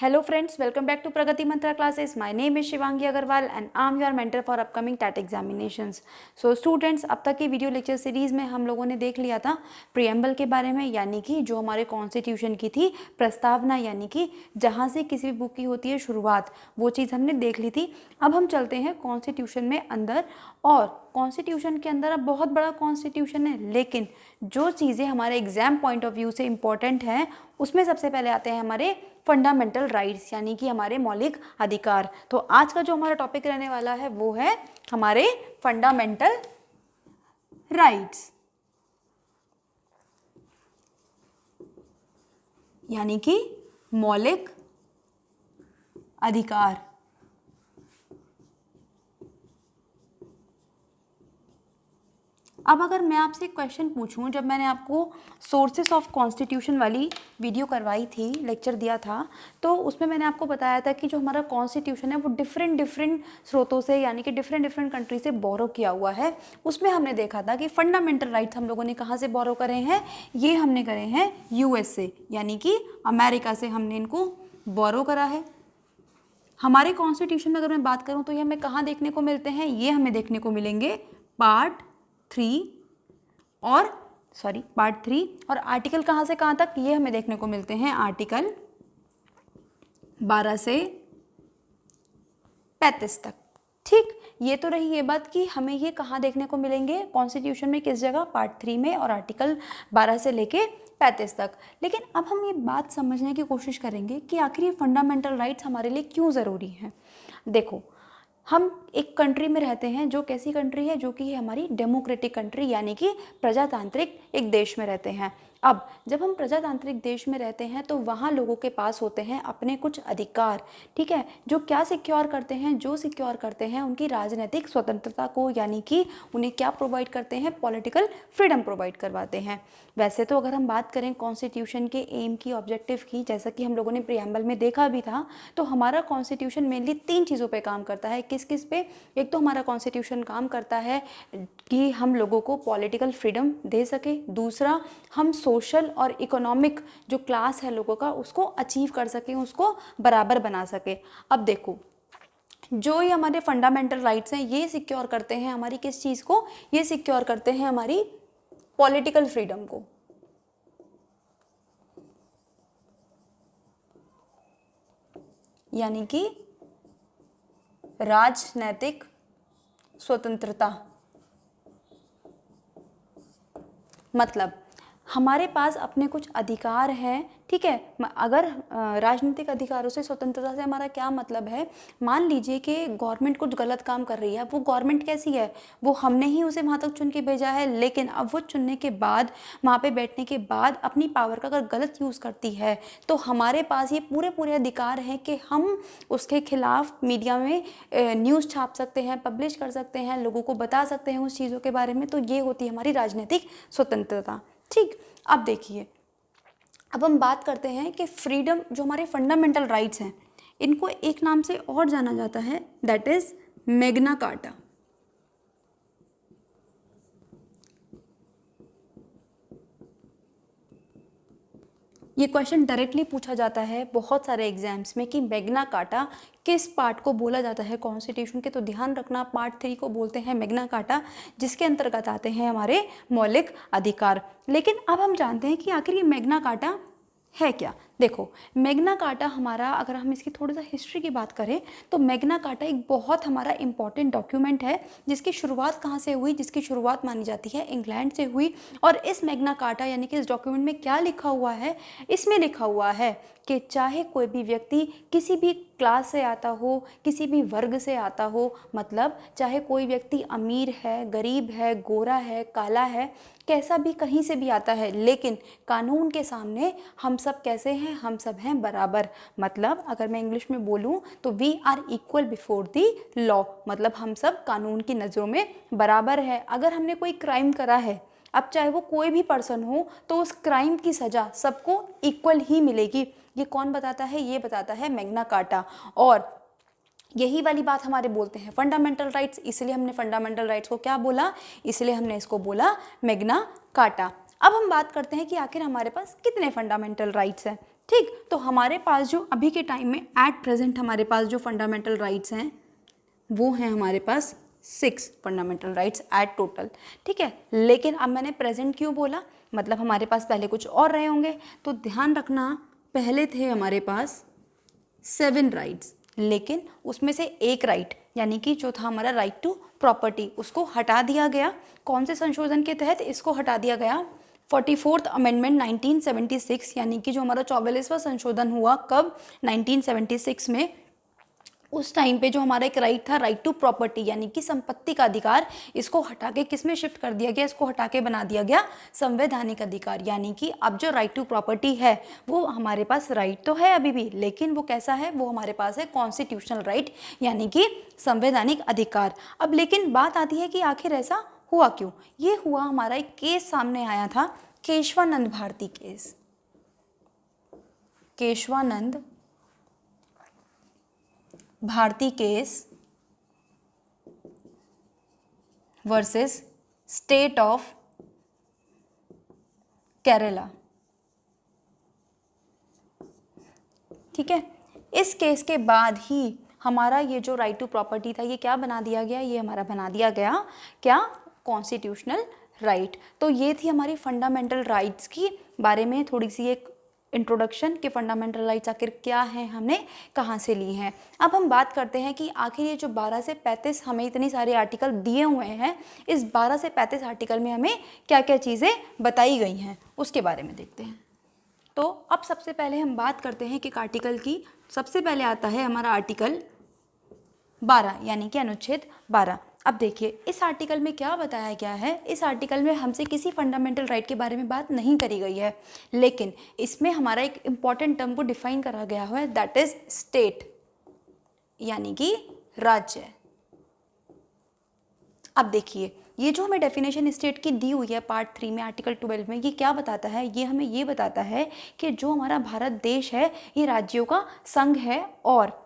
Hello friends, welcome back to Pragati Mantra classes. My name is Shivangi Agarwal and I'm your mentor for upcoming TAT examinations. So students, अब तक की video lecture series में हम लोगों ने देख लिया था प्रियम्बल के बारे में, यानी कि जो हमारे कॉन्स्टिट्यूशन की थी प्रस्तावना, यानी कि जहाँ से किसी भी बुक की होती है शुरुआत, वो चीज़ हमने देख ली थी। अब हम चलते हैं कॉन्स्टिट्यूशन में अंदर, और कॉन्स्टिट्यूशन के अंदर अब बहुत बड़ा कॉन्स्टिट्यूशन है, लेकिन जो चीज़ें हमारे एग्जाम पॉइंट ऑफ व्यू से इम्पॉर्टेंट हैं उसमें सबसे पहले आते हैं हमारे फंडामेंटल राइट्स, यानी कि हमारे मौलिक अधिकार। तो आज का जो हमारा टॉपिक रहने वाला है वो है हमारे फंडामेंटल राइट्स, यानी कि मौलिक अधिकार। अब अगर मैं आपसे एक क्वेश्चन पूछूं, जब मैंने आपको सोर्सेस ऑफ कॉन्स्टिट्यूशन वाली वीडियो करवाई थी, लेक्चर दिया था, तो उसमें मैंने आपको बताया था कि जो हमारा कॉन्स्टिट्यूशन है वो डिफरेंट स्रोतों से, यानी कि डिफरेंट कंट्री से बोरो किया हुआ है। उसमें हमने देखा था कि फंडामेंटल राइट्स हम लोगों ने कहाँ से बोरो करे हैं, ये हमने करे हैं यूएस से, यानी कि अमेरिका से हमने इनको बोरो करा है। हमारे कॉन्स्टिट्यूशन में अगर मैं बात करूँ तो ये हमें कहाँ देखने को मिलते हैं, ये हमें देखने को मिलेंगे पार्ट 3 और आर्टिकल कहाँ से कहाँ तक, ये हमें देखने को मिलते हैं आर्टिकल 12 से 35 तक। ठीक, ये तो रही ये बात कि हमें ये कहाँ देखने को मिलेंगे कॉन्स्टिट्यूशन में, किस जगह, पार्ट 3 में और आर्टिकल 12 से लेके 35 तक। लेकिन अब हम ये बात समझने की कोशिश करेंगे कि आखिर ये फंडामेंटल राइट्स हमारे लिए क्यों ज़रूरी हैं। देखो, हम एक कंट्री में रहते हैं, जो कैसी कंट्री है, जो कि है हमारी डेमोक्रेटिक कंट्री, यानी कि प्रजातांत्रिक एक देश में रहते हैं। अब जब हम प्रजातांत्रिक देश में रहते हैं तो वहाँ लोगों के पास होते हैं अपने कुछ अधिकार, ठीक है, जो क्या सिक्योर करते हैं, जो सिक्योर करते हैं उनकी राजनीतिक स्वतंत्रता को, यानी कि उन्हें क्या प्रोवाइड करते हैं, पॉलिटिकल फ्रीडम प्रोवाइड करवाते हैं। वैसे तो अगर हम बात करें कॉन्स्टिट्यूशन के एम की, ऑब्जेक्टिव की, जैसा कि हम लोगों ने प्रियम्बल में देखा भी था, तो हमारा कॉन्स्टिट्यूशन मेनली 3 चीज़ों पे काम करता है। किस किस पे? एक तो हमारा कॉन्स्टिट्यूशन काम करता है कि हम लोगों को पॉलिटिकल फ्रीडम दे सके, दूसरा हम सोशल और इकोनॉमिक जो क्लास है लोगों का उसको अचीव कर सकें, उसको बराबर बना सके। अब देखो, जो ये हमारे फंडामेंटल राइट्स हैं ये सिक्योर करते हैं हमारी किस चीज़ को, ये सिक्योर करते हैं हमारी पॉलिटिकल फ्रीडम को, यानी कि राजनैतिक स्वतंत्रता। मतलब हमारे पास अपने कुछ अधिकार हैं, ठीक है। अगर राजनीतिक अधिकारों से, स्वतंत्रता से हमारा क्या मतलब है, मान लीजिए कि गवर्नमेंट कुछ गलत काम कर रही है। वो गवर्नमेंट कैसी है, वो हमने ही उसे वहाँ तक चुन के भेजा है, लेकिन अब वो चुनने के बाद, वहाँ पे बैठने के बाद अपनी पावर का अगर गलत यूज़ करती है तो हमारे पास ये पूरे अधिकार हैं कि हम उसके खिलाफ मीडिया में न्यूज़ छाप सकते हैं, पब्लिश कर सकते हैं, लोगों को बता सकते हैं उस चीज़ों के बारे में। तो ये होती है हमारी राजनीतिक स्वतंत्रता। ठीक, अब देखिए, अब हम बात करते हैं कि फ्रीडम, जो हमारे फंडामेंटल राइट्स हैं, इनको एक नाम से और जाना जाता है, दैट इज मैग्ना कार्टा। ये क्वेश्चन डायरेक्टली पूछा जाता है बहुत सारे एग्जाम्स में कि मैग्ना कार्टा किस पार्ट को बोला जाता है कॉन्स्टिट्यूशन के। तो ध्यान रखना, पार्ट 3 को बोलते हैं मैग्ना कार्टा, जिसके अंतर्गत आते हैं हमारे मौलिक अधिकार। लेकिन अब हम जानते हैं कि आखिर ये मैग्ना कार्टा है क्या। देखो, मैग्ना कार्टा हमारा, अगर हम इसकी थोड़ी सा हिस्ट्री की बात करें तो मैग्ना कार्टा एक बहुत हमारा इंपॉर्टेंट डॉक्यूमेंट है, जिसकी शुरुआत कहाँ से हुई, जिसकी शुरुआत मानी जाती है इंग्लैंड से हुई। और इस मैग्ना कार्टा, यानी कि इस डॉक्यूमेंट में क्या लिखा हुआ है, इसमें लिखा हुआ है कि चाहे कोई भी व्यक्ति किसी भी क्लास से आता हो, किसी भी वर्ग से आता हो, मतलब चाहे कोई व्यक्ति अमीर है, गरीब है, गोरा है, काला है, कैसा भी कहीं से भी आता है, लेकिन कानून के सामने हम सब कैसे हैं, हम सब हैं बराबर। मतलब अगर मैं इंग्लिश में बोलूं तो we are equal before the law, मतलब हम सब कानून की नज़रों में बराबर है। अगर हमने कोई क्राइम करा है, अब चाहे वो कोई भी पर्सन हो, तो उस क्राइम की सज़ा सबको इक्वल ही मिलेगी। ये कौन बताता है, ये बताता है मैग्ना कार्टा। और यही वाली बात हमारे बोलते हैं फंडामेंटल राइट्स, इसलिए हमने फंडामेंटल राइट्स को क्या बोला, इसलिए हमने इसको बोला मैग्ना कार्टा। अब हम बात करते हैं कि आखिर हमारे पास कितने फंडामेंटल राइट्स हैं। ठीक, तो हमारे पास जो अभी के टाइम में एट प्रेजेंट हमारे पास जो फंडामेंटल राइट्स हैं वो हैं हमारे पास 6 फंडामेंटल राइट्स एट टोटल। ठीक है, लेकिन अब मैंने प्रेजेंट क्यों बोला, मतलब हमारे पास पहले कुछ और रहे होंगे, तो ध्यान रखना पहले थे हमारे पास 7 राइट्स, लेकिन उसमें से एक राइट यानी कि जो था हमारा राइट टू प्रॉपर्टी उसको हटा दिया गया। कौन से संशोधन के तहत इसको हटा दिया गया? 44th अमेंडमेंट 1976, यानी कि जो हमारा 44वां संशोधन हुआ कब? 1976 में। उस टाइम पे जो हमारा एक राइट था, राइट टू प्रॉपर्टी यानी कि संपत्ति का अधिकार, इसको हटा के किस में शिफ्ट कर दिया गया? इसको हटा के बना दिया गया संवैधानिक अधिकार। यानी कि अब जो राइट टू प्रॉपर्टी है वो हमारे पास राइट तो है अभी भी, लेकिन वो कैसा है? वो हमारे पास है कॉन्स्टिट्यूशनल राइट यानी कि संवैधानिक अधिकार। अब लेकिन बात आती है कि आखिर ऐसा हुआ क्यों? ये हुआ, हमारा एक केस सामने आया था, Keshavananda Bharati case. Keshavananda Bharati case versus state of Kerala. ठीक है, इस केस के बाद ही हमारा ये जो राइट टू प्रॉपर्टी था ये क्या बना दिया गया? ये हमारा बना दिया गया क्या? Constitutional right. तो ये थी हमारी फंडामेंटल राइट्स की बारे में थोड़ी सी एक इंट्रोडक्शन कि फंडामेंटल राइट्स आखिर क्या हैं, हमने कहाँ से ली हैं। अब हम बात करते हैं कि आखिर ये जो 12 से 35 हमें इतनी सारे आर्टिकल दिए हुए हैं, इस 12 से 35 आर्टिकल में हमें क्या क्या चीज़ें बताई गई हैं उसके बारे में देखते हैं। तो अब सबसे पहले हम बात करते हैं कि आर्टिकल की। सबसे पहले आता है हमारा आर्टिकल 12 यानी कि अनुच्छेद 12। अब देखिए इस आर्टिकल में क्या बताया गया है। इस आर्टिकल में हमसे किसी फंडामेंटल राइट के बारे में बात नहीं करी गई है, लेकिन इसमें हमारा एक इम्पॉर्टेंट टर्म को डिफाइन करा गया है, दैट इज स्टेट यानी कि राज्य। अब देखिए ये जो हमें डेफिनेशन स्टेट की दी हुई है पार्ट 3 में आर्टिकल 12 में, ये क्या बताता है? ये हमें ये बताता है कि जो हमारा भारत देश है ये राज्यों का संघ है और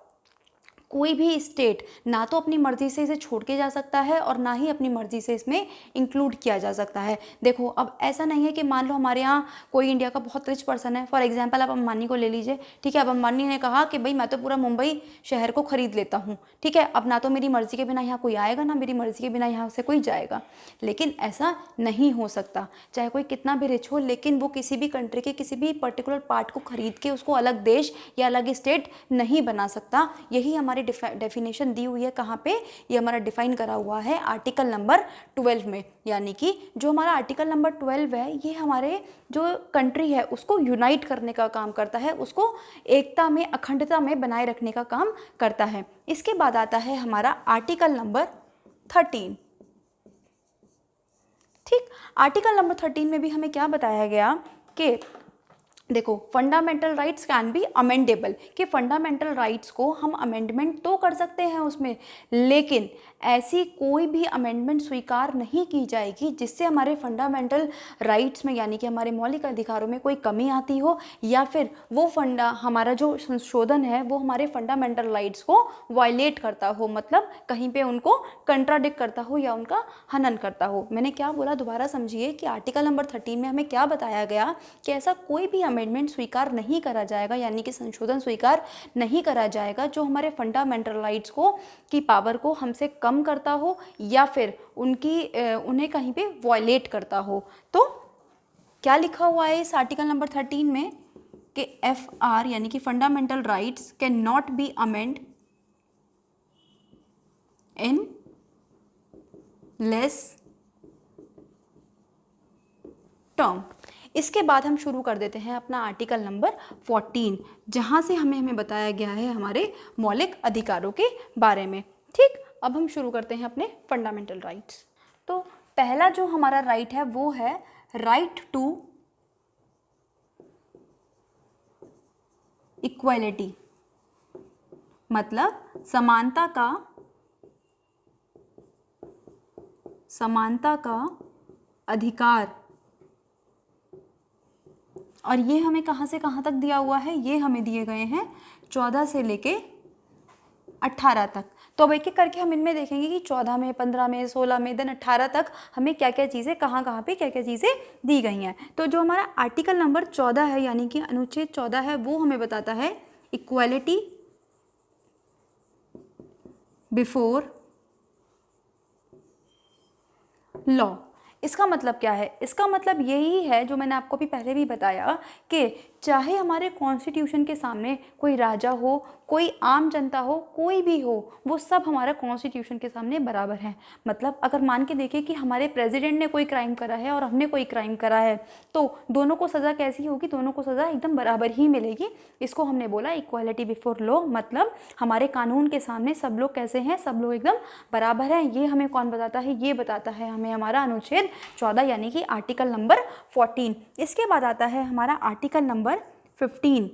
कोई भी स्टेट ना तो अपनी मर्जी से इसे छोड़ के जा सकता है और ना ही अपनी मर्जी से इसमें इंक्लूड किया जा सकता है। देखो अब ऐसा नहीं है कि मान लो हमारे यहाँ कोई इंडिया का बहुत रिच पर्सन है, फॉर एग्जांपल आप अंबानी को ले लीजिए। ठीक है, अब अंबानी ने कहा कि भाई मैं तो पूरा मुंबई शहर को खरीद लेता हूँ। ठीक है, अब ना तो मेरी मर्जी के बिना यहाँ कोई आएगा ना मेरी मर्जी के बिना यहाँ से कोई जाएगा, लेकिन ऐसा नहीं हो सकता। चाहे कोई कितना भी रिच हो, लेकिन वो किसी भी कंट्री के किसी भी पर्टिकुलर पार्ट को खरीद के उसको अलग देश या अलग स्टेट नहीं बना सकता। यही हमारी डेफिनेशन दी हुई है कहाँ पे? ये हमारा डिफाइन करा हुआ है आर्टिकल नंबर 12 में। यानी कि जो हमारा आर्टिकल नंबर 12 है ये हमारे जो कंट्री है उसको यूनाइट करने का काम करता है, उसको एकता में अखंडता में बनाए रखने का काम करता है। इसके बाद आता है हमारा आर्टिकल नंबर 13। ठीक, आर्टिकल नंबर 13 में भी हमें क्या बताया गया कि देखो fundamental rights can be amendable, कि फंडामेंटल राइट्स को हम अमेंडमेंट तो कर सकते हैं उसमें, लेकिन ऐसी कोई भी अमेंडमेंट स्वीकार नहीं की जाएगी जिससे हमारे फंडामेंटल राइट्स में यानी कि हमारे मौलिक अधिकारों में कोई कमी आती हो या फिर वो हमारा जो संशोधन है वो हमारे फंडामेंटल राइट्स को वायलेट करता हो, मतलब कहीं पे उनको कंट्राडिक्ट करता हो या उनका हनन करता हो। मैंने क्या बोला दोबारा समझिए कि आर्टिकल नंबर 13 में हमें क्या बताया गया कि ऐसा कोई भी अमेंडमेंट स्वीकार नहीं करा जाएगा यानी कि संशोधन स्वीकार नहीं करा जाएगा जो हमारे फंडामेंटल राइट्स को की पावर को हमसे कम करता हो या फिर उन्हें कहीं पे वायलेट करता हो। तो क्या लिखा हुआ है इस आर्टिकल नंबर 13 में कि FR यानी कि fundamental rights can not be amend in less term. इसके बाद हम शुरू कर देते हैं अपना आर्टिकल नंबर 14 जहां से हमें बताया गया है हमारे मौलिक अधिकारों के बारे में। ठीक, अब हम शुरू करते हैं अपने फंडामेंटल राइट्स। तो पहला जो हमारा राइट है वो है राइट टू इक्वालिटी, मतलब समानता का अधिकार। और ये हमें कहाँ से कहाँ तक दिया हुआ है? ये हमें दिए गए हैं 14 से लेके 18 तक। तो अब एक एक करके हम इनमें देखेंगे कि 14 में, 15 में, 16 में, देन 18 तक हमें क्या क्या चीज़ें कहाँ कहाँ पे क्या क्या चीज़ें दी गई हैं। तो जो हमारा आर्टिकल नंबर 14 है यानी कि अनुच्छेद 14 है, वो हमें बताता है इक्वालिटी बिफोर लॉ। इसका मतलब क्या है? इसका मतलब यही है जो मैंने आपको भी पहले भी बताया कि चाहे हमारे कॉन्स्टिट्यूशन के सामने कोई राजा हो, कोई आम जनता हो, कोई भी हो, वो सब हमारा कॉन्स्टिट्यूशन के सामने बराबर है। मतलब अगर मान के देखें कि हमारे प्रेसिडेंट ने कोई क्राइम करा है और हमने कोई क्राइम करा है, तो दोनों को सज़ा कैसी होगी? दोनों को सज़ा एकदम बराबर ही मिलेगी। इसको हमने बोला इक्वालिटी बिफोर लॉ, मतलब हमारे कानून के सामने सब लोग कैसे हैं? सब लोग एकदम बराबर हैं। ये हमें कौन बताता है? ये बताता है हमें हमारा अनुच्छेद 14 यानी कि आर्टिकल नंबर 14। इसके बाद आता है हमारा आर्टिकल नंबर 15,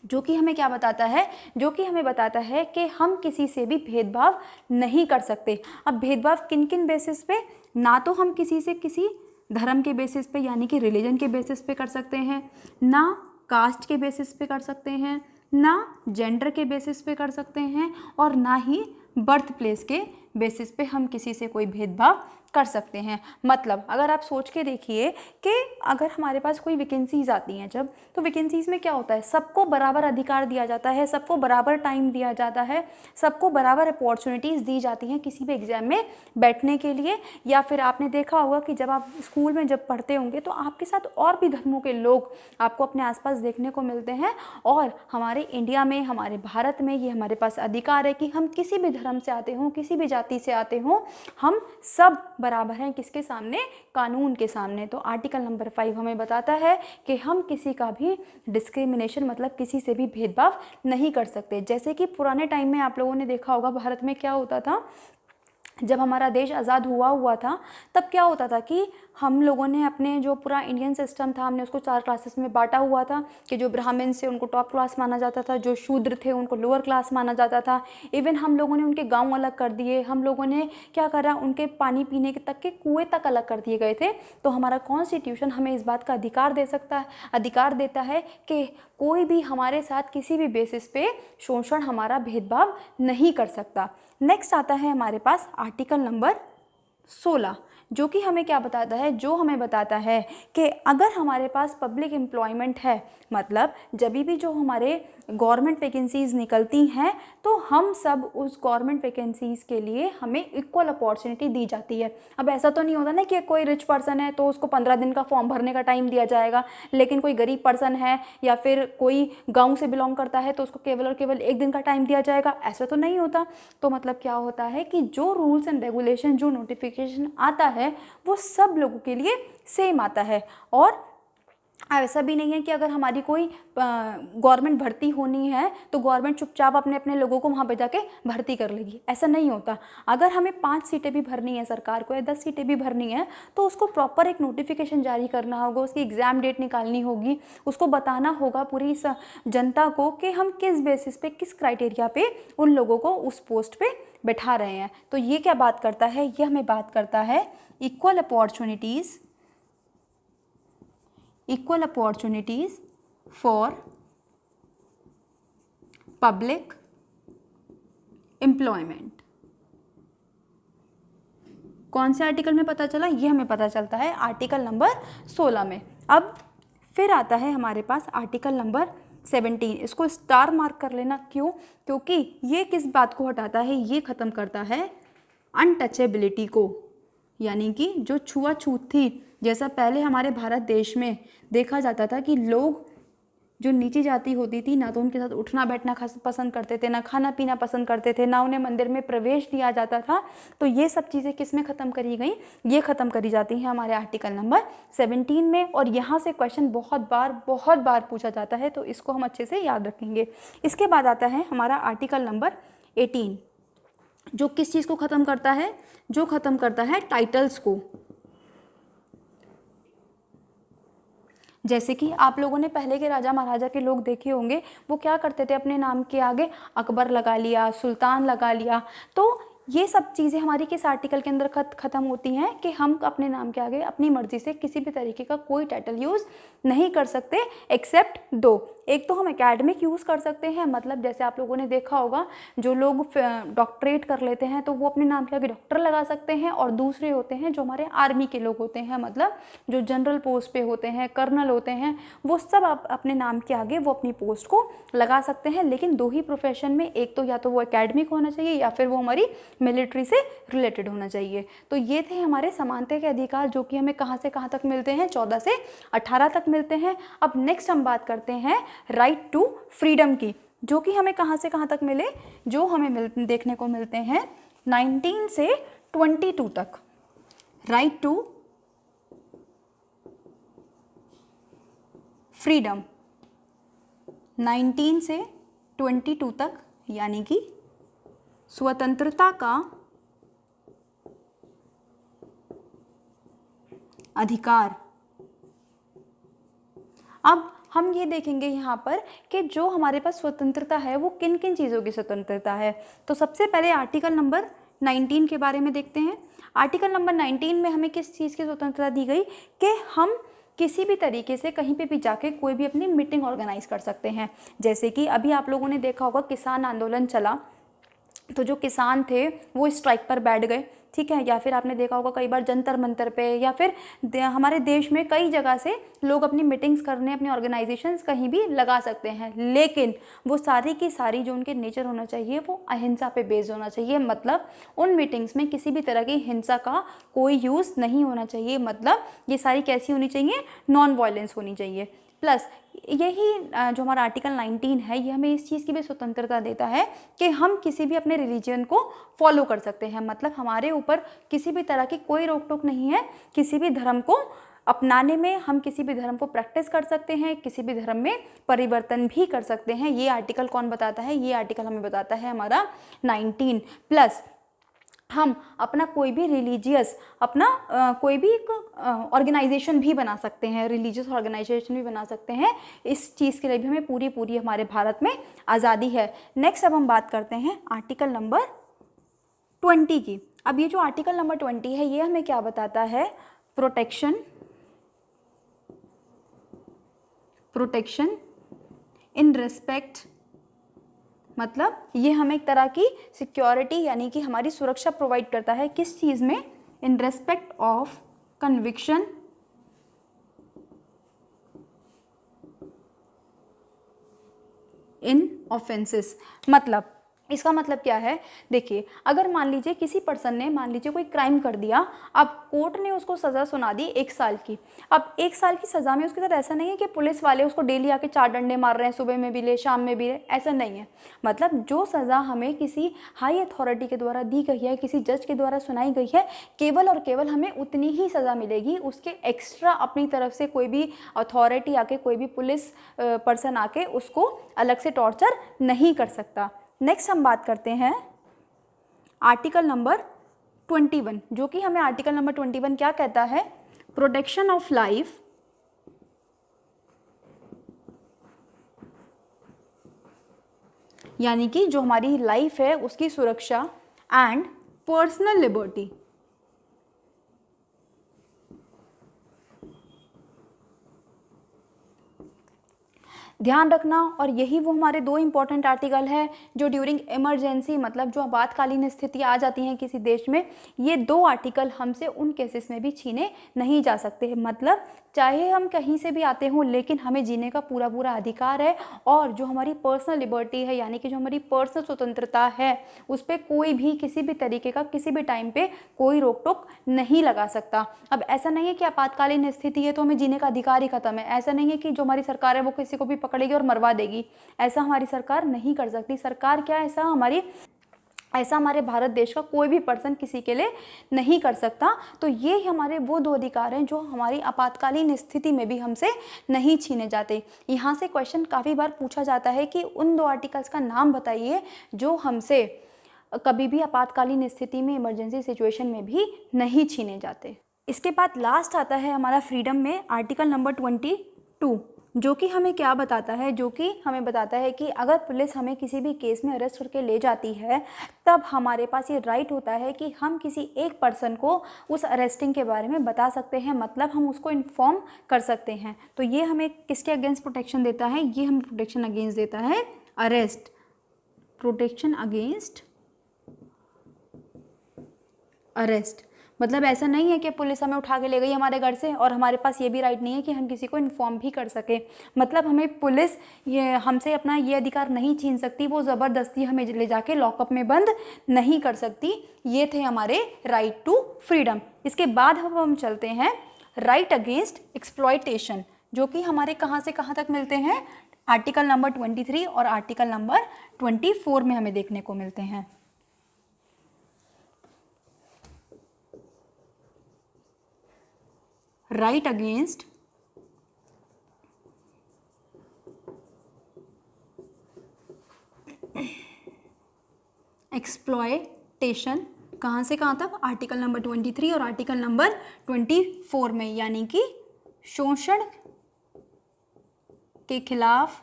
जो कि हमें क्या बताता है? जो कि हमें बताता है कि हम किसी से भी भेदभाव नहीं कर सकते। अब भेदभाव किन किन बेसिस पे? ना तो हम किसी से किसी धर्म के बेसिस पे यानी कि रिलीजन के बेसिस पे कर सकते हैं, ना कास्ट के बेसिस पे कर सकते हैं, ना जेंडर के बेसिस पे कर सकते हैं, और ना ही बर्थ प्लेस के बेसिस पे हम किसी से कोई भेदभाव कर सकते हैं। मतलब अगर आप सोच के देखिए कि अगर हमारे पास कोई वैकेंसीज आती हैं जब, तो वैकेंसीज में क्या होता है? सबको बराबर अधिकार दिया जाता है, सबको बराबर टाइम दिया जाता है, सबको बराबर अपॉर्चुनिटीज़ दी जाती हैं किसी भी एग्जाम में बैठने के लिए। या फिर आपने देखा होगा कि जब आप स्कूल में जब पढ़ते होंगे तो आपके साथ और भी धर्मों के लोग आपको अपने आसपास देखने को मिलते हैं। और हमारे इंडिया में, हमारे भारत में ये हमारे पास अधिकार है कि हम किसी भी धर्म से आते हों, किसी भी जाति से आते हों, हम सब बराबर हैं किसके सामने? कानून के सामने। तो आर्टिकल नंबर 5 हमें बताता है कि हम किसी का भी डिस्क्रिमिनेशन मतलब किसी से भी भेदभाव नहीं कर सकते। जैसे कि पुराने टाइम में आप लोगों ने देखा होगा भारत में क्या होता था, जब हमारा देश आज़ाद हुआ था तब क्या होता था कि हम लोगों ने अपने जो पूरा इंडियन सिस्टम था हमने उसको 4 क्लासेस में बांटा हुआ था कि जो ब्राह्मण से उनको टॉप क्लास माना जाता था, जो शूद्र थे उनको लोअर क्लास माना जाता था। इवन हम लोगों ने उनके गांव अलग कर दिए, हम लोगों ने क्या करा, उनके पानी पीने के तक के कुएँ तक अलग कर दिए गए थे। तो हमारा कॉन्स्टिट्यूशन हमें इस बात का अधिकार देता है कि कोई भी हमारे साथ किसी भी बेसिस पे शोषण, हमारा भेदभाव नहीं कर सकता। नेक्स्ट आता है हमारे पास आर्टिकल नंबर 16, जो कि हमें क्या बताता है? जो हमें बताता है कि अगर हमारे पास पब्लिक एम्प्लॉयमेंट है, मतलब जब भी जो हमारे गवर्नमेंट वैकेंसीज़ निकलती हैं तो हम सब उस गवर्नमेंट वैकेंसीज़ के लिए हमें इक्वल अपॉर्चुनिटी दी जाती है। अब ऐसा तो नहीं होता ना कि कोई रिच पर्सन है तो उसको 15 दिन का फॉर्म भरने का टाइम दिया जाएगा, लेकिन कोई गरीब पर्सन है या फिर कोई गाँव से बिलोंग करता है तो उसको केवल और केवल 1 दिन का टाइम दिया जाएगा। ऐसा तो नहीं होता। तो मतलब क्या होता है कि जो रूल्स एंड रेगुलेशन, जो नोटिफिकेशन आता है वो सब लोगों के लिए सेम आता है। और ऐसा भी नहीं है कि अगर हमारी कोई गवर्नमेंट भर्ती होनी है तो गवर्नमेंट चुपचाप अपने अपने लोगों को वहाँ पे जाके भर्ती कर लेगी, ऐसा नहीं होता। अगर हमें 5 सीटें भी भरनी है सरकार को या 10 सीटें भी भरनी है तो उसको प्रॉपर एक नोटिफिकेशन जारी करना होगा, उसकी एग्ज़ाम डेट निकालनी होगी, उसको बताना होगा पूरी जनता को कि हम किस बेसिस पे, किस क्राइटेरिया पे उन लोगों को उस पोस्ट पे बैठा रहे हैं। तो ये क्या बात करता है? ये हमें बात करता है equal opportunities for public employment. कौन से आर्टिकल में पता चला? ये हमें पता चलता है आर्टिकल नंबर 16 में। अब फिर आता है हमारे पास आर्टिकल नंबर 17। इसको स्टार मार्क कर लेना। क्यों? क्योंकि ये किस बात को हटाता है? ये ख़त्म करता है अनटचेबिलिटी को, यानी कि जो छुआछूत थी। जैसा पहले हमारे भारत देश में देखा जाता था कि लोग जो नीची जाति होती थी ना तो उनके साथ उठना बैठना पसंद करते थे, ना खाना पीना पसंद करते थे, ना उन्हें मंदिर में प्रवेश दिया जाता था। तो ये सब चीज़ें किस में ख़त्म करी गई? ये ख़त्म करी जाती हैं हमारे आर्टिकल नंबर 17 में। और यहाँ से क्वेश्चन बहुत बार पूछा जाता है, तो इसको हम अच्छे से याद रखेंगे। इसके बाद आता है हमारा आर्टिकल नंबर 18, जो किस चीज़ को ख़त्म करता है? जो ख़त्म करता है टाइटल्स को। जैसे कि आप लोगों ने पहले के राजा महाराजा के लोग देखे होंगे, वो क्या करते थे? अपने नाम के आगे अकबर लगा लिया, सुल्तान लगा लिया। तो ये सब चीज़ें हमारी किस आर्टिकल के अंदर ख़त्म होती हैं कि हम अपने नाम के आगे अपनी मर्ज़ी से किसी भी तरीके का कोई टाइटल यूज़ नहीं कर सकते एक्सेप्ट 2। एक तो हम एकेडमिक यूज़ कर सकते हैं, मतलब जैसे आप लोगों ने देखा होगा जो लोग डॉक्टरेट कर लेते हैं तो वो अपने नाम के आगे डॉक्टर लगा सकते हैं, और दूसरे होते हैं जो हमारे आर्मी के लोग होते हैं, मतलब जो जनरल पोस्ट पे होते हैं, कर्नल होते हैं, वो सब आप अपने नाम के आगे वो अपनी पोस्ट को लगा सकते हैं। लेकिन दो ही प्रोफेशन में, एक तो या तो वो एकेडमिक होना चाहिए या फिर वो हमारी मिलिट्री से रिलेटेड होना चाहिए। तो ये थे हमारे समानता के अधिकार, जो कि हमें कहाँ से कहाँ तक मिलते हैं, 14 से 18 तक मिलते हैं। अब नेक्स्ट हम बात करते हैं राइट टू फ्रीडम की, जो कि हमें कहाँ से कहाँ तक मिले, जो हमें देखने को मिलते हैं 19 से 22 तक। राइट टू फ्रीडम 19 से 22 तक, यानी कि स्वतंत्रता का अधिकार। अब हम ये देखेंगे यहाँ पर कि जो हमारे पास स्वतंत्रता है वो किन किन चीज़ों की स्वतंत्रता है। तो सबसे पहले आर्टिकल नंबर 19 के बारे में देखते हैं। आर्टिकल नंबर 19 में हमें किस चीज़ की स्वतंत्रता दी गई कि हम किसी भी तरीके से कहीं पे भी जाके कोई भी अपनी मीटिंग ऑर्गेनाइज कर सकते हैं। जैसे कि अभी आप लोगों ने देखा होगा किसान आंदोलन चला, तो जो किसान थे वो स्ट्राइक पर बैठ गए, ठीक है, या फिर आपने देखा होगा कई बार जंतर मंतर पे, या फिर हमारे देश में कई जगह से लोग अपनी मीटिंग्स करने, अपनी ऑर्गेनाइजेशंस कहीं भी लगा सकते हैं, लेकिन वो सारी की सारी जो उनके नेचर होना चाहिए वो अहिंसा पे बेस्ड होना चाहिए। मतलब उन मीटिंग्स में किसी भी तरह की हिंसा का कोई यूज़ नहीं होना चाहिए। मतलब ये सारी कैसी होनी चाहिए, नॉन वायलेंस होनी चाहिए। प्लस यही जो हमारा आर्टिकल 19 है ये हमें इस चीज़ की भी स्वतंत्रता देता है कि हम किसी भी अपने रिलीजन को फॉलो कर सकते हैं। मतलब हमारे ऊपर किसी भी तरह की कोई रोक टोक नहीं है किसी भी धर्म को अपनाने में। हम किसी भी धर्म को प्रैक्टिस कर सकते हैं, किसी भी धर्म में परिवर्तन भी कर सकते हैं। ये आर्टिकल कौन बताता है, ये आर्टिकल हमें बताता है हमारा 19। प्लस हम अपना कोई भी रिलीजियस अपना कोई भी एक ऑर्गेनाइजेशन भी बना सकते हैं, रिलीजियस ऑर्गेनाइजेशन भी बना सकते हैं। इस चीज़ के लिए भी हमें पूरी हमारे भारत में आज़ादी है। नेक्स्ट अब हम बात करते हैं आर्टिकल नंबर 20 की। अब ये जो आर्टिकल नंबर 20 है ये हमें क्या बताता है, प्रोटेक्शन इन रिस्पेक्ट, मतलब ये हमें एक तरह की सिक्योरिटी यानी कि हमारी सुरक्षा प्रोवाइड करता है। किस चीज़ में, in respect of conviction in offences. मतलब इसका मतलब क्या है, देखिए अगर मान लीजिए किसी पर्सन ने मान लीजिए कोई क्राइम कर दिया, अब कोर्ट ने उसको सज़ा सुना दी 1 साल की। अब 1 साल की सज़ा में उसके साथ ऐसा नहीं है कि पुलिस वाले उसको डेली आके 4 डंडे मार रहे हैं, सुबह में भी ले शाम में भी ले, ऐसा नहीं है। मतलब जो सज़ा हमें किसी हाई अथॉरिटी के द्वारा दी गई है, किसी जज के द्वारा सुनाई गई है, केवल और केवल हमें उतनी ही सज़ा मिलेगी। उसके एक्स्ट्रा अपनी तरफ से कोई भी अथॉरिटी आके, कोई भी पुलिस पर्सन आके उसको अलग से टॉर्चर नहीं कर सकता। नेक्स्ट हम बात करते हैं आर्टिकल नंबर 21, जो कि हमें आर्टिकल नंबर 21 क्या कहता है, प्रोटेक्शन ऑफ लाइफ यानी कि जो हमारी लाइफ है उसकी सुरक्षा, एंड पर्सनल लिबर्टी। ध्यान रखना, और यही वो हमारे 2 इंपॉर्टेंट आर्टिकल है जो ड्यूरिंग इमरजेंसी, मतलब जो आपातकालीन स्थिति आ जाती है किसी देश में, ये 2 आर्टिकल हमसे उन केसेस में भी छीने नहीं जा सकते। मतलब चाहे हम कहीं से भी आते हों, लेकिन हमें जीने का पूरा अधिकार है। और जो हमारी पर्सनल लिबर्टी है यानी कि जो हमारी पर्सनल स्वतंत्रता है, उस पर कोई भी किसी भी तरीके का किसी भी टाइम पे कोई रोक टोक नहीं लगा सकता। अब ऐसा नहीं है कि आपातकालीन स्थिति है तो हमें जीने का अधिकार ही खत्म है। ऐसा नहीं है कि जो हमारी सरकार है वो किसी को भी पकड़ेगी और मरवा देगी, ऐसा हमारी सरकार नहीं कर सकती। सरकार क्या, ऐसा हमारे भारत देश का कोई भी पर्सन किसी के लिए नहीं कर सकता। तो ये हमारे वो 2 अधिकार हैं जो हमारी आपातकालीन स्थिति में भी हमसे नहीं छीने जाते। यहाँ से क्वेश्चन काफ़ी बार पूछा जाता है कि उन 2 आर्टिकल्स का नाम बताइए जो हमसे कभी भी आपातकालीन स्थिति में, इमरजेंसी सिचुएशन में भी नहीं छीने जाते। इसके बाद लास्ट आता है हमारा फ्रीडम में आर्टिकल नंबर 22, जो कि हमें क्या बताता है, जो कि हमें बताता है कि अगर पुलिस हमें किसी भी केस में अरेस्ट करके ले जाती है तब हमारे पास ये राइट होता है कि हम किसी एक पर्सन को उस अरेस्टिंग के बारे में बता सकते हैं, मतलब हम उसको इन्फॉर्म कर सकते हैं। तो ये हमें किसके अगेंस्ट प्रोटेक्शन देता है, ये हमें प्रोटेक्शन अगेंस्ट देता है अरेस्ट, प्रोटेक्शन अगेंस्ट अरेस्ट। मतलब ऐसा नहीं है कि पुलिस हमें उठा के ले गई हमारे घर से और हमारे पास ये भी राइट नहीं है कि हम किसी को इन्फॉर्म भी कर सके। मतलब हमें पुलिस ये हमसे अपना ये अधिकार नहीं छीन सकती, वो ज़बरदस्ती हमें ले जाके लॉकअप में बंद नहीं कर सकती। ये थे हमारे राइट टू फ्रीडम। इसके बाद हम चलते हैं राइट अगेंस्ट एक्सप्लॉयटेशन, जो कि हमारे कहाँ से कहाँ तक मिलते हैं, आर्टिकल नंबर 23 और आर्टिकल नंबर 24 में हमें देखने को मिलते हैं। राइट अगेंस्ट एक्सप्लॉयटेशन कहाँ से कहाँ तक, आर्टिकल नंबर 23 और आर्टिकल नंबर 24 में, यानी कि शोषण के खिलाफ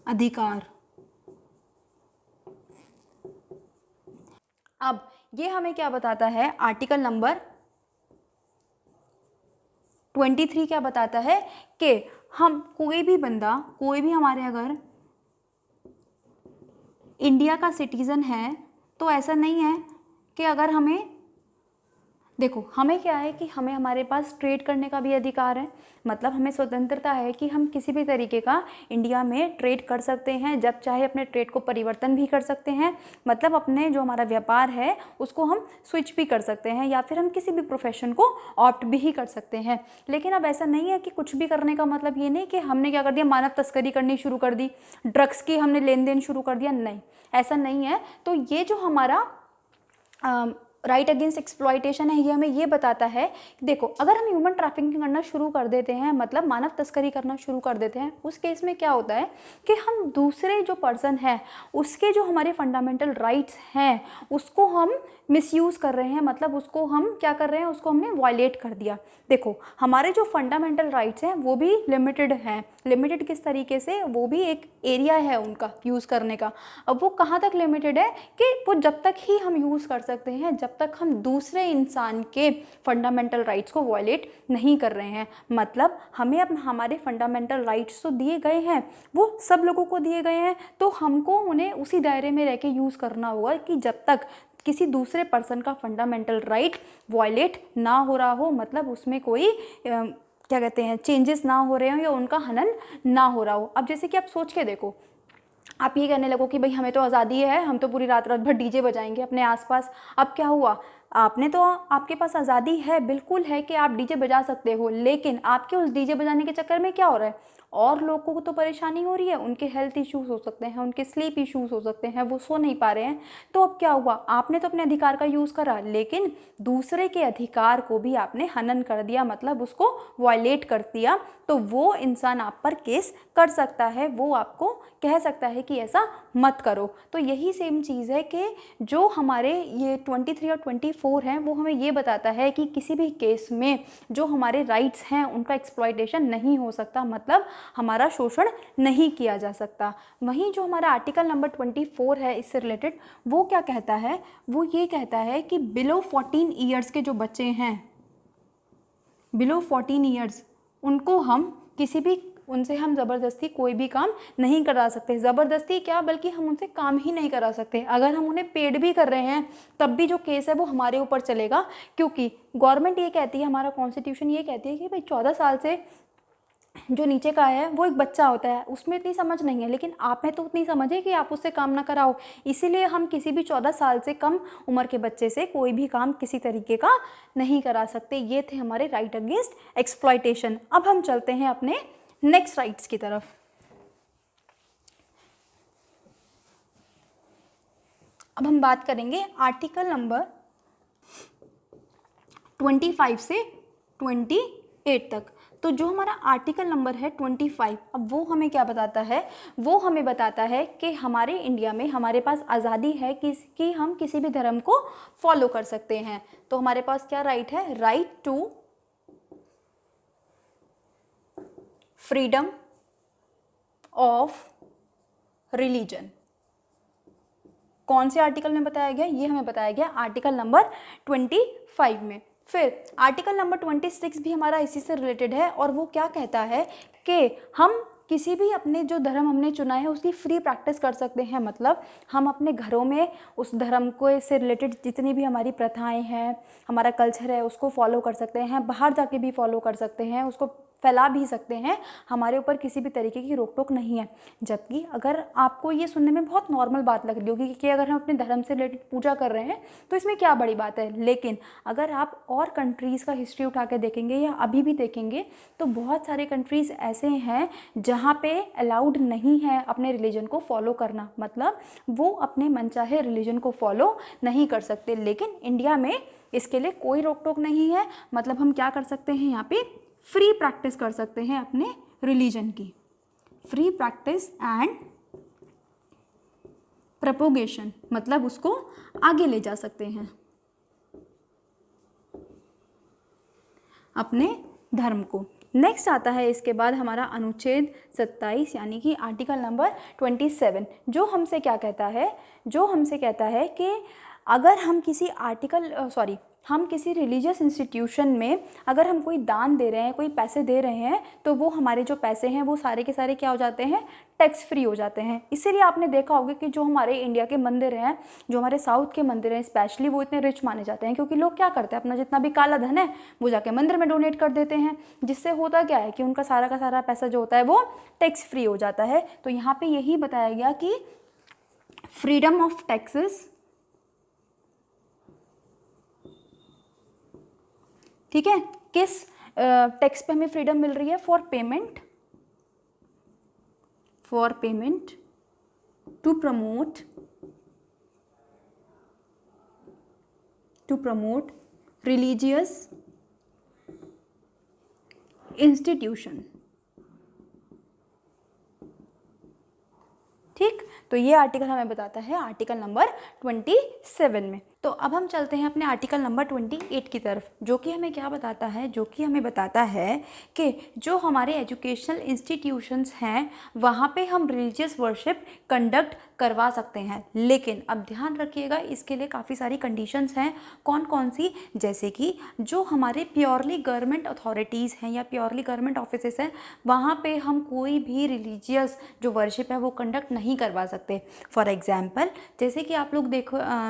अधिकार। अब ये हमें क्या बताता है, आर्टिकल नंबर 23 क्या बताता है कि हम कोई भी बंदा, कोई भी हमारे अगर इंडिया का सिटीज़न है तो ऐसा नहीं है कि अगर हमें, देखो हमें क्या है कि हमें हमारे पास ट्रेड करने का भी अधिकार है, मतलब हमें स्वतंत्रता है कि हम किसी भी तरीके का इंडिया में ट्रेड कर सकते हैं, जब चाहे अपने ट्रेड को परिवर्तन भी कर सकते हैं, मतलब अपने जो हमारा व्यापार है उसको हम स्विच भी कर सकते हैं या फिर हम किसी भी प्रोफेशन को ऑप्ट भी कर सकते हैं। लेकिन अब ऐसा नहीं है कि कुछ भी करने का मतलब ये नहीं कि हमने क्या कर दिया, मानव तस्करी करनी शुरू कर दी, ड्रग्स की हमने लेन देन शुरू कर दिया, नहीं ऐसा नहीं है। तो ये जो हमारा राइट अगेंस्ट एक्सप्लॉयटेशन है, ये हमें ये बताता है कि देखो अगर हम ह्यूमन ट्रैफिकिंग करना शुरू कर देते हैं, मतलब मानव तस्करी करना शुरू कर देते हैं, उस केस में क्या होता है कि हम दूसरे जो पर्सन है उसके जो हमारे फंडामेंटल राइट्स हैं उसको हम मिसयूज़ कर रहे हैं, मतलब उसको हम क्या कर रहे हैं, उसको हमने वायलेट कर दिया। देखो हमारे जो फंडामेंटल राइट्स हैं वो भी लिमिटेड हैं, लिमिटेड किस तरीके से, वो भी एक एरिया है उनका यूज़ करने का। अब वो कहाँ तक लिमिटेड है कि वो जब तक ही हम यूज़ कर सकते हैं जब तक हम दूसरे इंसान के फंडामेंटल राइट्स को वायलेट नहीं कर रहे हैं। मतलब हमें अब हमारे फंडामेंटल राइट्स तो दिए गए हैं, वो सब लोगों को दिए गए हैं, तो हमको उन्हें उसी दायरे में रह के यूज़ करना होगा कि जब तक किसी दूसरे पर्सन का फंडामेंटल राइट वायलेट ना हो रहा हो, मतलब उसमें कोई क्या कहते हैं चेंजेस ना हो रहे हो या उनका हनन ना हो रहा हो। अब जैसे कि आप सोच के देखो, आप ये कहने लगो कि भाई हमें तो आज़ादी है, हम तो पूरी रात रात भर डीजे बजाएंगे अपने आसपास। अब क्या हुआ, आपने तो, आपके पास आज़ादी है, बिल्कुल है कि आप डीजे बजा सकते हो, लेकिन आपके उस डीजे बजाने के चक्कर में क्या हो रहा है, और लोगों को तो परेशानी हो रही है, उनके हेल्थ इश्यूज़ हो सकते हैं, उनके स्लीप इश्यूज़ हो सकते हैं, वो सो नहीं पा रहे हैं। तो अब क्या हुआ, आपने तो अपने अधिकार का यूज़ करा, लेकिन दूसरे के अधिकार को भी आपने हनन कर दिया, मतलब उसको वायलेट कर दिया। तो वो इंसान आप पर केस कर सकता है, वो आपको कह सकता है कि ऐसा मत करो। तो यही सेम चीज़ है कि जो हमारे ये 23 और 24 हैं वो हमें ये बताता है कि किसी भी केस में जो हमारे राइट्स हैं उनका एक्सप्लॉयटेशन नहीं हो सकता, मतलब हमारा शोषण नहीं किया जा सकता। वहीं जो हमारा आर्टिकल नंबर 24 है इससे रिलेटेड, वो क्या कहता है, वो ये कहता है कि बिलो 14 ईयर्स के जो बच्चे हैं, बिलो 14 ईयर्स, उनको हम किसी भी, उनसे हम ज़बरदस्ती कोई भी काम नहीं करा सकते। ज़बरदस्ती क्या, बल्कि हम उनसे काम ही नहीं करा सकते। अगर हम उन्हें पेड भी कर रहे हैं तब भी जो केस है वो हमारे ऊपर चलेगा, क्योंकि गवर्नमेंट ये कहती है, हमारा कॉन्स्टिट्यूशन ये कहती है कि भाई 14 साल से जो नीचे का है वो एक बच्चा होता है, उसमें इतनी समझ नहीं है, लेकिन आप में तो उतनी समझ है कि आप उससे काम ना कराओ। इसीलिए हम किसी भी 14 साल से कम उम्र के बच्चे से कोई भी काम किसी तरीके का नहीं करा सकते। ये थे हमारे राइट अगेंस्ट एक्सप्लॉयटेशन। अब हम चलते हैं अपने नेक्स्ट राइट्स की तरफ। अब हम बात करेंगे आर्टिकल नंबर 25 से 28 तक। तो जो हमारा आर्टिकल नंबर है 25, अब वो हमें क्या बताता है, वो हमें बताता है कि हमारे इंडिया में हमारे पास आज़ादी है कि हम किसी भी धर्म को फॉलो कर सकते हैं। तो हमारे पास क्या राइट है, right to freedom of religion. कौन से आर्टिकल में बताया गया? ये हमें बताया गया आर्टिकल नंबर 25 में। फिर आर्टिकल नंबर 26 भी हमारा इसी से रिलेटेड है और वो क्या कहता है कि हम किसी भी अपने जो धर्म हमने चुना है उसकी फ्री प्रैक्टिस कर सकते हैं। मतलब हम अपने घरों में उस धर्म को से रिलेटेड जितनी भी हमारी प्रथाएं हैं, हमारा कल्चर है, उसको फॉलो कर सकते हैं, बाहर जाके भी फॉलो कर सकते हैं, उसको फैला भी सकते हैं। हमारे ऊपर किसी भी तरीके की रोक टोक नहीं है। जबकि अगर आपको ये सुनने में बहुत नॉर्मल बात लग रही होगी कि अगर हम अपने धर्म से रिलेटेड पूजा कर रहे हैं तो इसमें क्या बड़ी बात है, लेकिन अगर आप और कंट्रीज़ का हिस्ट्री उठा के देखेंगे या अभी भी देखेंगे तो बहुत सारे कंट्रीज़ ऐसे हैं जहाँ पे अलाउड नहीं है अपने रिलीजन को फॉलो करना। मतलब वो अपने मनचाहे रिलीजन को फॉलो नहीं कर सकते, लेकिन इंडिया में इसके लिए कोई रोक टोक नहीं है। मतलब हम क्या कर सकते हैं, यहाँ पे फ्री प्रैक्टिस कर सकते हैं अपने रिलीजन की। फ्री प्रैक्टिस एंड प्रोपोगेशन, मतलब उसको आगे ले जा सकते हैं अपने धर्म को। नेक्स्ट आता है इसके बाद हमारा अनुच्छेद 27 यानी कि आर्टिकल नंबर 27, जो हमसे क्या कहता है, जो हमसे कहता है कि अगर हम किसी रिलीजियस इंस्टीट्यूशन में अगर हम कोई दान दे रहे हैं, कोई पैसे दे रहे हैं, तो वो हमारे जो पैसे हैं वो सारे के सारे क्या हो जाते हैं, टैक्स फ्री हो जाते हैं। इसीलिए आपने देखा होगा कि जो हमारे इंडिया के मंदिर हैं, जो हमारे साउथ के मंदिर हैं स्पेशली, वो इतने रिच माने जाते हैं क्योंकि लोग क्या करते हैं, अपना जितना भी काला धन है वो जाके मंदिर में डोनेट कर देते हैं, जिससे होता क्या है कि उनका सारा का सारा पैसा जो होता है वो टैक्स फ्री हो जाता है। तो यहाँ पे यही बताया गया कि फ्रीडम ऑफ टैक्सेस, ठीक है, किस टैक्स पे हमें फ्रीडम मिल रही है, for payment to promote religious institution. ठीक, तो ये आर्टिकल हमें बताता है आर्टिकल नंबर 27 में। तो अब हम चलते हैं अपने आर्टिकल नंबर 28 की तरफ, जो कि हमें क्या बताता है, जो कि हमें बताता है कि जो हमारे एजुकेशनल इंस्टीट्यूशंस हैं वहाँ पे हम रिलीजियस वर्शिप कंडक्ट करवा सकते हैं। लेकिन अब ध्यान रखिएगा, इसके लिए काफ़ी सारी कंडीशंस हैं। कौन कौन सी? जैसे कि जो हमारे प्योरली गवर्नमेंट अथॉरिटीज़ हैं या प्योरली गवर्नमेंट ऑफिसेस हैं, वहाँ पे हम कोई भी रिलीजियस जो वर्शिप है वो कंडक्ट नहीं करवा सकते। फॉर एग्जाम्पल, जैसे कि आप लोग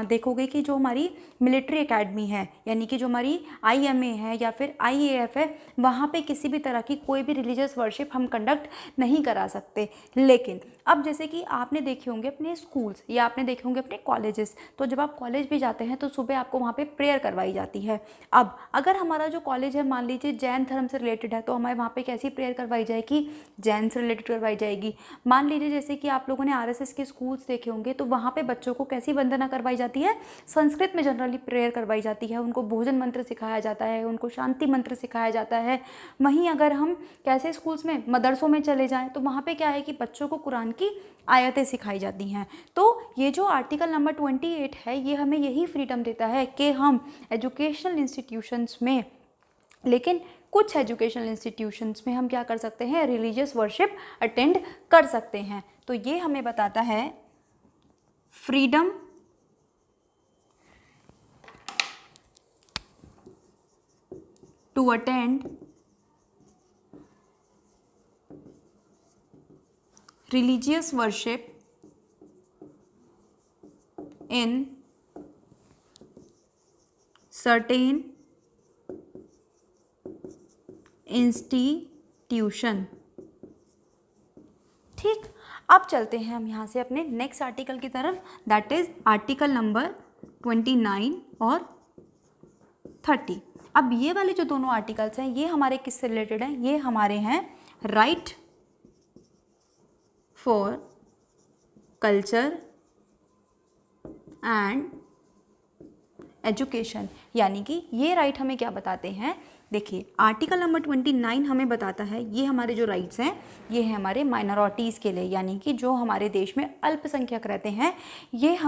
देखोगे कि जो हमारी मिलिट्री एकेडमी है, यानी कि जो हमारी IMA है या फिर IAF है, वहाँ पे किसी भी तरह की कोई भी रिलीजियस वर्शिप हम कंडक्ट नहीं करा सकते। लेकिन अब जैसे कि आपने देखे होंगे अपने स्कूल्स या आपने देखे होंगे अपने कॉलेजेस, तो जब आप कॉलेज भी जाते हैं तो सुबह आपको वहाँ पे प्रेयर करवाई जाती है। अब अगर हमारा जो कॉलेज है मान लीजिए जैन धर्म से रिलेटेड है, तो हमारे वहाँ पे कैसी प्रेयर करवाई जाएगी, जैन से रिलेटेड करवाई जाएगी। मान लीजिए जैसे कि आप लोगों ने RSS के स्कूल्स देखे होंगे, तो वहाँ पे बच्चों को कैसी वंदना करवाई जाती है, संस्कृत में जनरली प्रेयर करवाई जाती है। उनको भोजन मंत्र सिखाया जाता है, उनको शांति मंत्र सिखाया जाता है। वहीं अगर हम कैसे स्कूल्स में, मदरसों में चले जाएं, तो वहाँ पे क्या है कि बच्चों को कुरान की आयतें सिखाई जाती हैं। तो ये जो आर्टिकल नंबर 28 है, ये हमें यही फ्रीडम देता है कि हम एजुकेशनल इंस्टीट्यूशंस में, लेकिन कुछ एजुकेशनल इंस्टीट्यूशंस में हम क्या कर सकते हैं, रिलीजियस वर्शिप अटेंड कर सकते हैं। तो ये हमें बताता है freedom to attend religious worship in certain institution। ठीक, अब चलते हैं हम यहाँ से अपने नेक्स्ट आर्टिकल की तरफ, दैट इज आर्टिकल नंबर 29 और 30। अब ये वाले जो दोनों आर्टिकल्स हैं ये हमारे किससे रिलेटेड हैं, ये हमारे हैं right for culture and education. यानी कि ये राइट हमें क्या बताते हैं देखिए आर्टिकल नंबर 29 हमें बताता है, ये हमारे जो राइट्स हैं ये है हमारे माइनॉरिटीज़ के लिए, यानी कि जो हमारे देश में अल्पसंख्यक रहते हैं, ये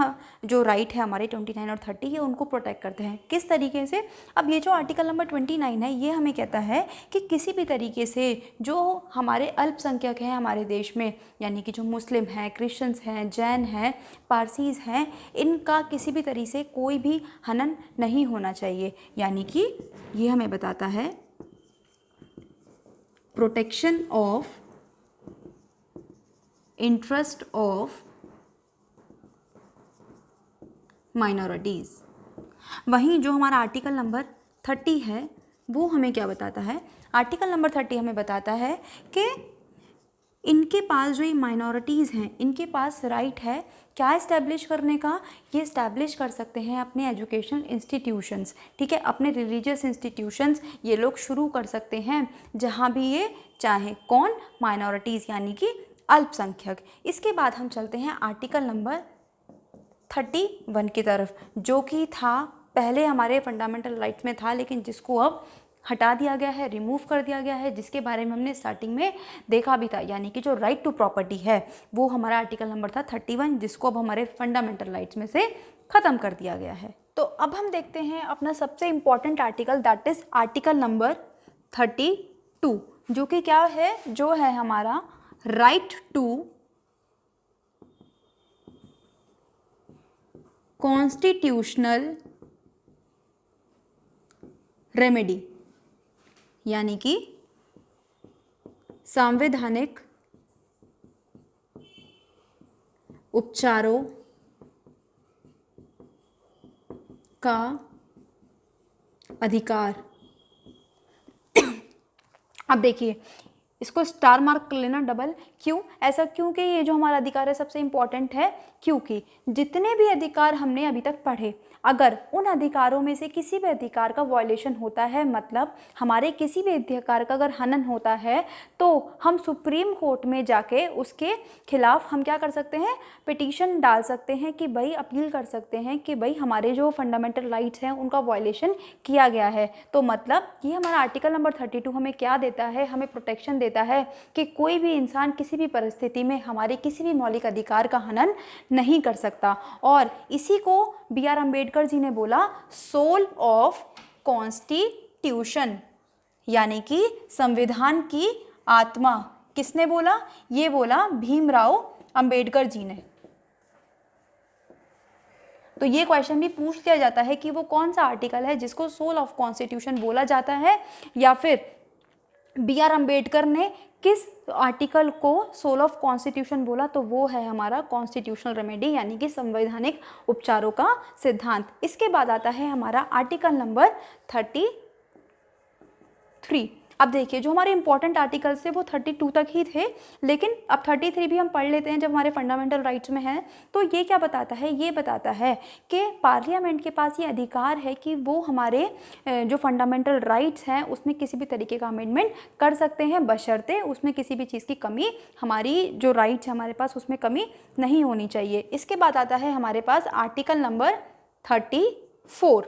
जो राइट है हमारे 29 और 30 ये उनको प्रोटेक्ट करते हैं। किस तरीके से? अब ये जो आर्टिकल नंबर 29 है ये हमें कहता है कि किसी भी तरीके से जो हमारे अल्पसंख्यक हैं हमारे देश में, यानी कि जो मुस्लिम हैं, क्रिश्चियंस हैं, जैन हैं, पारसीज़ हैं, इनका किसी भी तरीके से कोई भी हनन नहीं होना चाहिए। यानी कि ये हमें बताता है protection of interest of minorities. वहीं जो हमारा आर्टिकल नंबर 30 है वो हमें क्या बताता है? आर्टिकल नंबर 30 हमें बताता है कि इनके पास जो ये माइनॉरिटीज़ हैं इनके पास राइट है क्या इस्टेब्लिश करने का? ये इस्टेब्लिश कर सकते हैं अपने एजुकेशनल इंस्टीट्यूशंस, ठीक है, अपने रिलीजियस इंस्टीट्यूशंस ये लोग शुरू कर सकते हैं जहाँ भी ये चाहें। कौन? माइनॉरिटीज़ यानी कि अल्पसंख्यक। इसके बाद हम चलते हैं आर्टिकल नंबर 31 की तरफ, जो कि था पहले हमारे फंडामेंटल राइट्स में था लेकिन जिसको अब हटा दिया गया है, रिमूव कर दिया गया है, जिसके बारे में हमने स्टार्टिंग में देखा भी था। यानी कि जो राइट टू प्रॉपर्टी है वो हमारा आर्टिकल नंबर था 31, जिसको अब हमारे फंडामेंटल राइट्स में से ख़त्म कर दिया गया है। तो अब हम देखते हैं अपना सबसे important article, that is article number 32, जो कि क्या है? जो है हमारा राइट टू कॉन्स्टिट्यूशनल रेमेडी, यानी कि संवैधानिक उपचारों का अधिकार। अब देखिए इसको स्टार मार्क कर लेना डबल। क्यों ऐसा? क्योंकि ये जो हमारा अधिकार है सबसे इम्पॉर्टेंट है, क्योंकि जितने भी अधिकार हमने अभी तक पढ़े, अगर उन अधिकारों में से किसी भी अधिकार का वायलेशन होता है, मतलब हमारे किसी भी अधिकार का अगर हनन होता है, तो हम सुप्रीम कोर्ट में जाके उसके खिलाफ हम क्या कर सकते हैं? पिटीशन डाल सकते हैं कि भाई अपील कर सकते हैं कि भाई हमारे जो फंडामेंटल राइट्स हैं उनका वायलेशन किया गया है। तो मतलब ये हमारा आर्टिकल नंबर 32 हमें क्या देता है? हमें प्रोटेक्शन देता है कि कोई भी इंसान किसी भी परिस्थिति में हमारे किसी भी मौलिक अधिकार का हनन नहीं कर सकता। और इसी को B.R. अम्बेडकर जी ने बोला सोल ऑफ कॉन्स्टिट्यूशन, यानी कि संविधान की आत्मा। किसने बोला? ये बोला भीमराव अंबेडकर जी ने। तो ये क्वेश्चन भी पूछ लिया जाता है कि वो कौन सा आर्टिकल है जिसको सोल ऑफ कॉन्स्टिट्यूशन बोला जाता है, या फिर B.R. अम्बेडकर ने किस आर्टिकल को सोल ऑफ कॉन्स्टिट्यूशन बोला? तो वो है हमारा कॉन्स्टिट्यूशनल रेमेडी, यानी कि संवैधानिक उपचारों का सिद्धांत। इसके बाद आता है हमारा आर्टिकल नंबर 33। अब देखिए जो हमारे इंपॉर्टेंट आर्टिकल्स थे वो 32 तक ही थे, लेकिन अब 33 भी हम पढ़ लेते हैं जब हमारे फंडामेंटल राइट्स में है। तो ये क्या बताता है? ये बताता है कि पार्लियामेंट के पास ये अधिकार है कि वो हमारे जो फंडामेंटल राइट्स हैं उसमें किसी भी तरीके का अमेंडमेंट कर सकते हैं, बशर्ते उसमें किसी भी चीज़ की कमी, हमारी जो राइट्स है हमारे पास उसमें कमी नहीं होनी चाहिए। इसके बाद आता है हमारे पास आर्टिकल नंबर 34।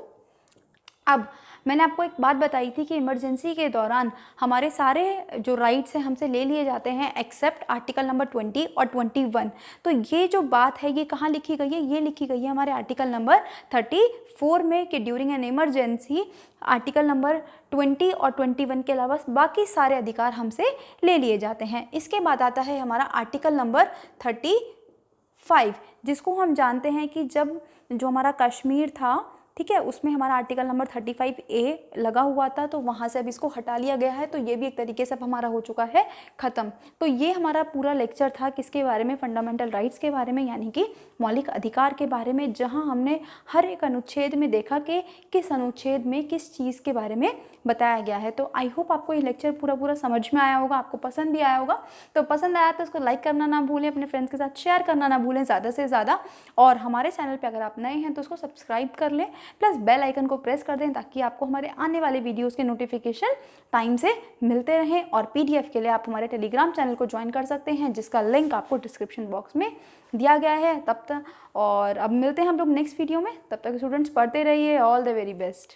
अब मैंने आपको एक बात बताई थी कि इमरजेंसी के दौरान हमारे सारे जो राइट्स हैं हमसे ले लिए जाते हैं एक्सेप्ट आर्टिकल नंबर 20 और 21। तो ये जो बात है ये कहाँ लिखी गई है? ये लिखी गई है हमारे आर्टिकल नंबर 34 में कि during an emergency article number 20 और 21 के अलावा बाकी सारे अधिकार हमसे ले लिए जाते हैं। इसके बाद आता है हमारा आर्टिकल नंबर 35, जिसको हम जानते हैं कि जब जो हमारा कश्मीर था, ठीक है, उसमें हमारा आर्टिकल नंबर 35A लगा हुआ था, तो वहाँ से अब इसको हटा लिया गया है। तो ये भी एक तरीके से अब हमारा हो चुका है ख़त्म। तो ये हमारा पूरा लेक्चर था किसके बारे में? फंडामेंटल राइट्स के बारे में, यानी कि मौलिक अधिकार के बारे में, जहाँ हमने हर एक अनुच्छेद में देखा कि किस अनुच्छेद में किस चीज़ के बारे में बताया गया है। तो आई होप आपको ये लेक्चर पूरा समझ में आया होगा, आपको पसंद भी आया होगा। तो पसंद आया तो इसको लाइक करना ना भूलें, अपने फ्रेंड्स के साथ शेयर करना ना भूलें ज़्यादा से ज़्यादा, और हमारे चैनल पर अगर आप नए हैं तो उसको सब्सक्राइब कर लें, प्लस बेल आइकन को प्रेस कर दें ताकि आपको हमारे आने वाले वीडियोस के नोटिफिकेशन टाइम से मिलते रहें। और PDF के लिए आप हमारे टेलीग्राम चैनल को ज्वाइन कर सकते हैं, जिसका लिंक आपको डिस्क्रिप्शन बॉक्स में दिया गया है। तब तक और अब मिलते हैं हम लोग नेक्स्ट वीडियो में। तब तक स्टूडेंट्स पढ़ते रहिए। All the very best.